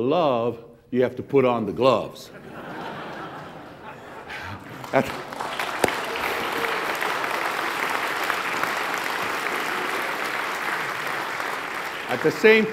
love, you have to put on the gloves. At the same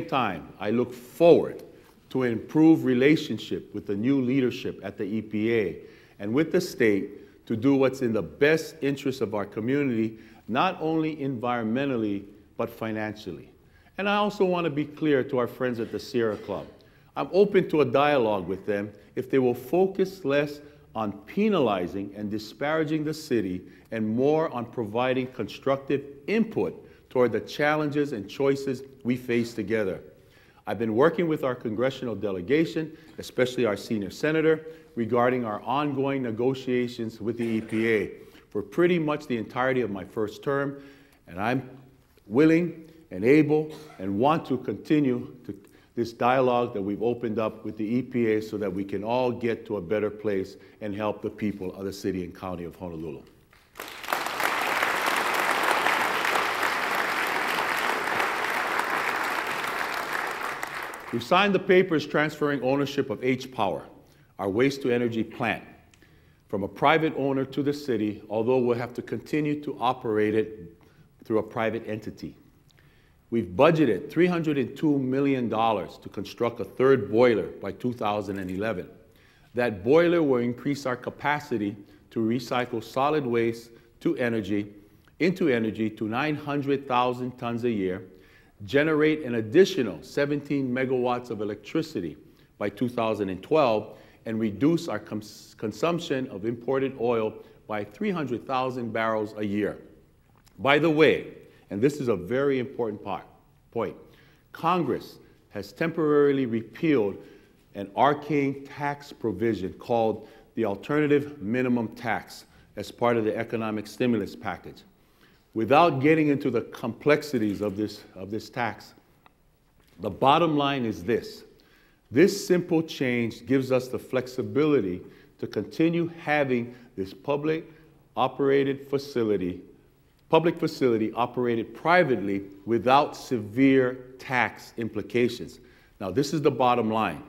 time, I look forward to an improved relationship with the new leadership at the EPA and with the state to do what's in the best interest of our community, not only environmentally, but financially. And I also want to be clear to our friends at the Sierra Club. I'm open to a dialogue with them if they will focus less on penalizing and disparaging the city and more on providing constructive input toward the challenges and choices we face together. I've been working with our congressional delegation, especially our senior senator, regarding our ongoing negotiations with the EPA for pretty much the entirety of my first term, and I'm willing and able and want to continue this dialogue that we've opened up with the EPA so that we can all get to a better place and help the people of the city and county of Honolulu. We've signed the papers transferring ownership of H-Power, our waste-to-energy plant, from a private owner to the city, although we'll have to continue to operate it through a private entity. We've budgeted $302 million to construct a third boiler by 2011. That boiler will increase our capacity to recycle solid waste into energy to 900,000 tons a year, generate an additional 17 megawatts of electricity by 2012, and reduce our consumption of imported oil by 300,000 barrels a year. By the way, and this is a very important point, Congress has temporarily repealed an arcane tax provision called the Alternative Minimum Tax as part of the economic stimulus package. Without getting into the complexities of this tax, the bottom line is this. This simple change gives us the flexibility to continue having this public facility operated privately without severe tax implications. Now, this is the bottom line.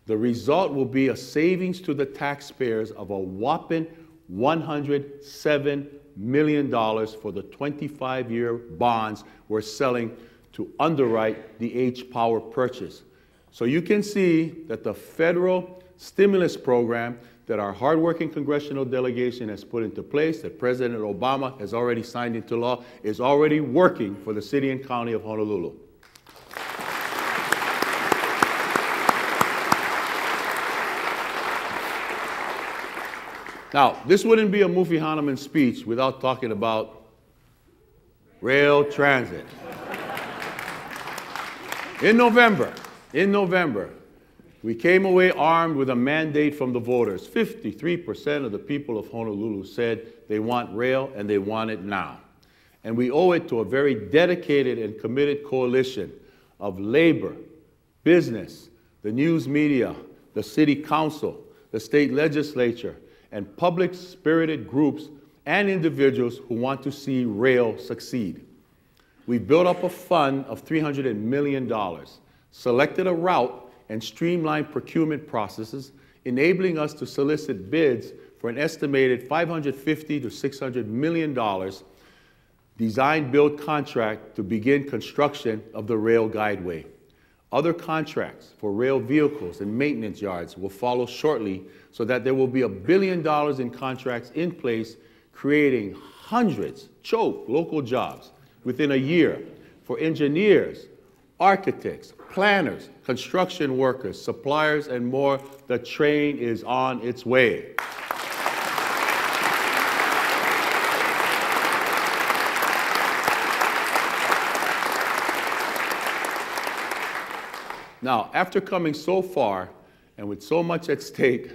The result will be a savings to the taxpayers of a whopping $107 million for the 25-year bonds we're selling to underwrite the H-Power purchase. So you can see that the federal stimulus program that our hardworking congressional delegation has put into place, that President Obama has already signed into law, is already working for the city and county of Honolulu. Now, this wouldn't be a Mufi Hahnemann speech without talking about rail transit. In November, we came away armed with a mandate from the voters. 53% of the people of Honolulu said they want rail and they want it now. And we owe it to a very dedicated and committed coalition of labor, business, the news media, the city council, the state legislature, and public-spirited groups and individuals who want to see rail succeed. We built up a fund of $300 million, selected a route, and streamlined procurement processes, enabling us to solicit bids for an estimated $550 to $600 million design-build contract to begin construction of the rail guideway. Other contracts for rail vehicles and maintenance yards will follow shortly so that there will be $1 billion in contracts in place, creating hundreds, local jobs within a year for engineers, architects, planners, construction workers, suppliers, and more. The train is on its way. Now, after coming so far and with so much at stake,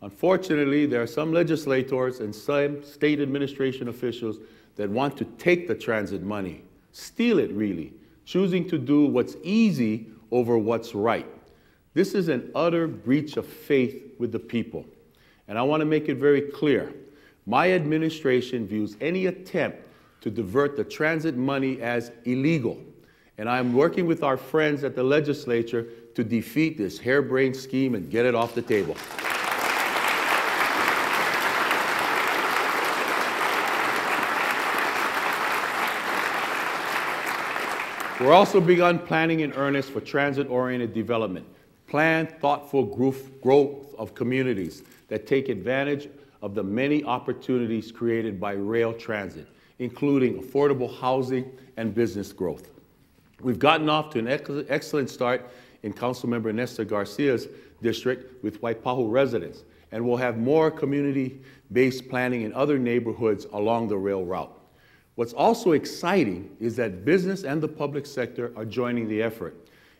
unfortunately, there are some legislators and some state administration officials that want to take the transit money, steal it really, choosing to do what's easy over what's right. This is an utter breach of faith with the people. And I want to make it very clear. My administration views any attempt to divert the transit money as illegal And I'm working with our friends at the legislature to defeat this harebrained scheme and get it off the table. We're also begun planning in earnest for transit-oriented development. Planned, thoughtful growth of communities that take advantage of the many opportunities created by rail transit, including affordable housing and business growth. We've gotten off to an excellent start in Councilmember Nestor Garcia's district with Waipahu residents, and we'll have more community-based planning in other neighborhoods along the rail route. What's also exciting is that business and the public sector are joining the effort.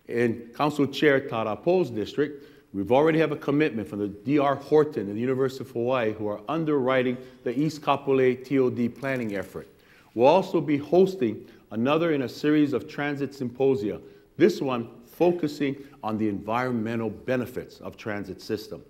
In Council Chair Tarapo's district, we've already have a commitment from the D.R. Horton and the University of Hawaii who are underwriting the East Kapolei TOD planning effort. We'll also be hosting another in a series of transit symposia, this one focusing on the environmental benefits of transit system.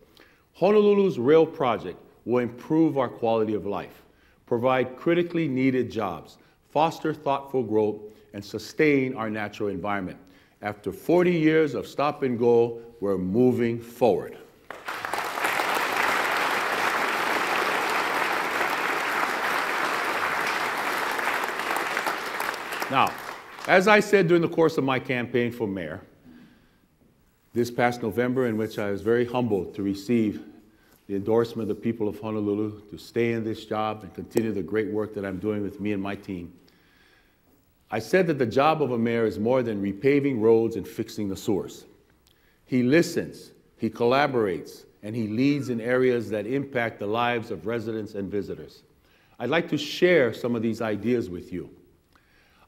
Honolulu's rail project will improve our quality of life, provide critically needed jobs, foster thoughtful growth, and sustain our natural environment. After 40 years of stop and go, we're moving forward. Now, as I said during the course of my campaign for mayor, this past November, in which I was very humbled to receive the endorsement of the people of Honolulu to stay in this job and continue the great work that I'm doing with me and my team, I said that the job of a mayor is more than repaving roads and fixing the sewers. He listens, he collaborates, and he leads in areas that impact the lives of residents and visitors. I'd like to share some of these ideas with you.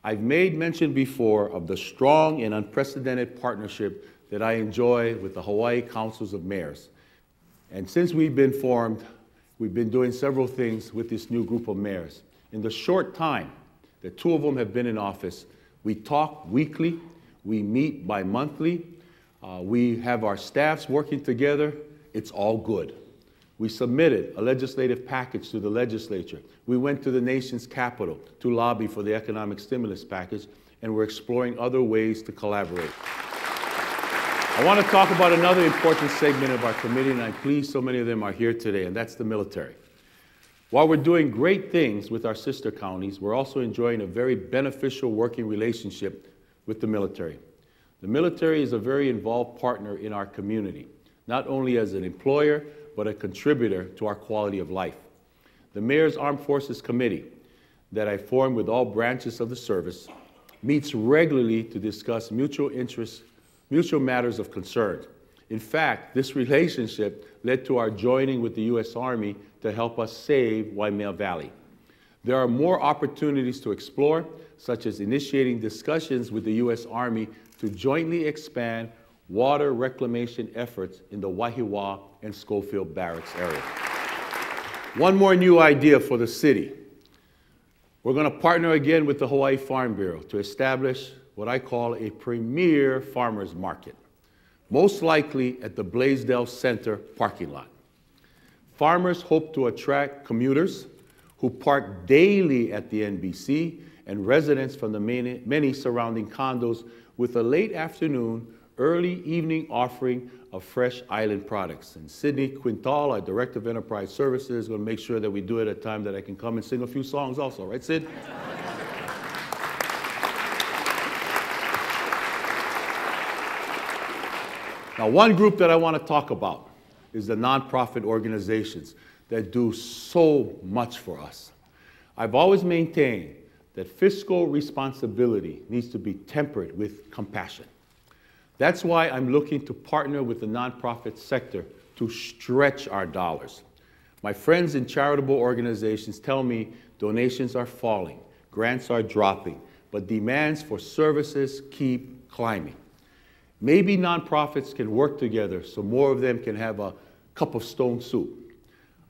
I've made mention before of the strong and unprecedented partnership that I enjoy with the Hawaii Councils of Mayors. And since we've been formed, we've been doing several things with this new group of mayors. In the short time that two of them have been in office, we talk weekly, we meet bi-monthly, we have our staffs working together. It's all good. We submitted a legislative package to the legislature. We went to the nation's capital to lobby for the economic stimulus package, and we're exploring other ways to collaborate. I want to talk about another important segment of our committee, and I'm pleased so many of them are here today, and that's the military. While we're doing great things with our sister counties, we're also enjoying a very beneficial working relationship with the military. The military is a very involved partner in our community, not only as an employer, but a contributor to our quality of life. The Mayor's Armed Forces Committee that I formed with all branches of the service meets regularly to discuss mutual matters of concern. In fact, this relationship led to our joining with the U.S. Army to help us save Waimea Valley. There are more opportunities to explore, such as initiating discussions with the U.S. Army to jointly expand water reclamation efforts in the Wahiawa and Schofield Barracks area. One more new idea for the city. We're going to partner again with the Hawaii Farm Bureau to establish what I call a premier farmers market, most likely at the Blaisdell Center parking lot. Farmers hope to attract commuters who park daily at the NBC and residents from the many surrounding condos with a late afternoon, early evening offering of fresh island products. And Sydney Quintal, our Director of Enterprise Services, is going to make sure that we do it at a time that I can come and sing a few songs also, right, Sid? Now, one group that I want to talk about is the nonprofit organizations that do so much for us. I've always maintained that fiscal responsibility needs to be tempered with compassion. That's why I'm looking to partner with the nonprofit sector to stretch our dollars. My friends in charitable organizations tell me donations are falling, grants are dropping, but demands for services keep climbing. Maybe nonprofits can work together so more of them can have a cup of stone soup.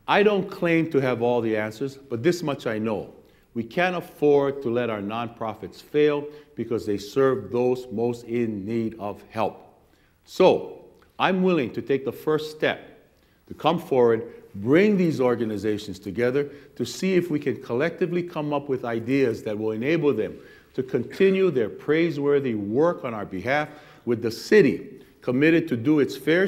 I don't claim to have all the answers, but this much I know. We can't afford to let our nonprofits fail because they serve those most in need of help. So I'm willing to take the first step to come forward, bring these organizations together to see if we can collectively come up with ideas that will enable them to continue their praiseworthy work on our behalf, with the city committed to do its fair share